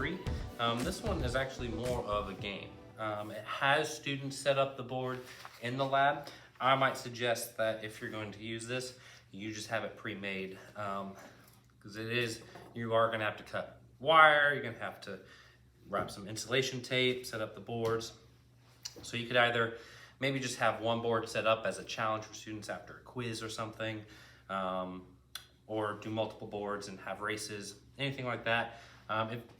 12.3. This one is actually more of a game. It has students set up the board in the lab. I might suggest that if you're going to use this, you just have it pre-made, because you are going to have to cut wire, you're going to have to wrap some insulation tape, set up the boards. So you could either maybe just have one board set up as a challenge for students after a quiz or something, or do multiple boards and have races, anything like that.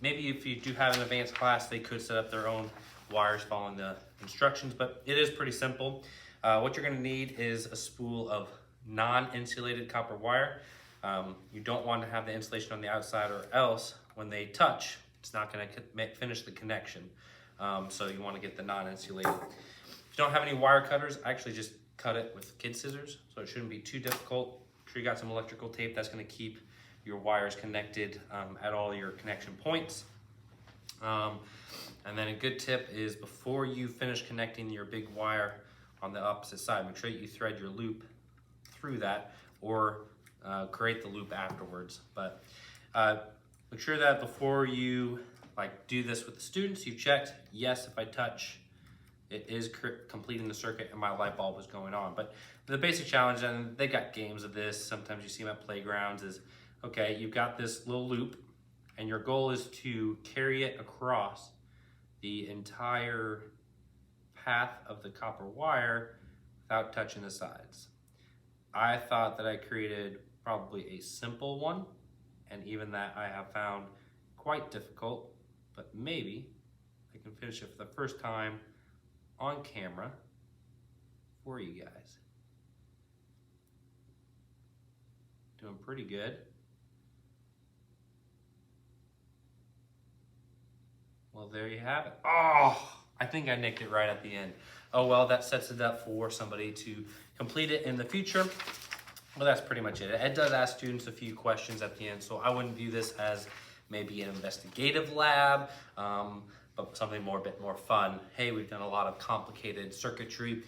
Maybe if you do have an advanced class, they could set up their own wires following the instructions, but it is pretty simple. What you're gonna need is a spool of non-insulated copper wire. You don't want to have the insulation on the outside, or else when they touch, it's not gonna finish the connection. So you wanna get the non-insulated. If you don't have any wire cutters, actually just cut it with kid scissors, so it shouldn't be too difficult. Make sure you got some electrical tape that's gonna keep your wires connected at all your connection points. And then a good tip is before you finish connecting your big wire on the opposite side, make sure you thread your loop through that, or create the loop afterwards. But make sure that before you do this with the students, you checked, yes, if I touch, it is completing the circuit and my light bulb is going on. But the basic challenge, and they got games of this, sometimes you see them at playgrounds, is, okay, you've got this little loop and your goal is to carry it across the entire path of the copper wire without touching the sides. I thought that I created probably a simple one, and even that I have found quite difficult, but maybe I can finish it for the first time on camera for you guys. Doing pretty good. Well, there you have it. Oh, I think I nicked it right at the end. Oh well, that sets it up for somebody to complete it in the future. Well, that's pretty much it. It does ask students a few questions at the end, so I wouldn't view this as maybe an investigative lab, but something a bit more fun. Hey, we've done a lot of complicated circuitry.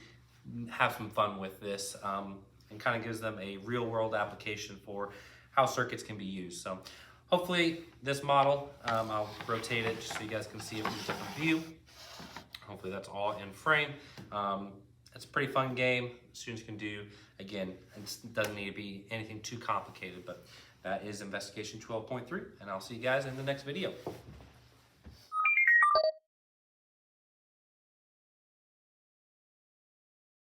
Have some fun with this, and kind of gives them a real world application for how circuits can be used. So hopefully this model, I'll rotate it just so you guys can see it from a different view. Hopefully that's all in frame. It's a pretty fun game. Students can do, again, it doesn't need to be anything too complicated, but that is Investigation 12.3, and I'll see you guys in the next video.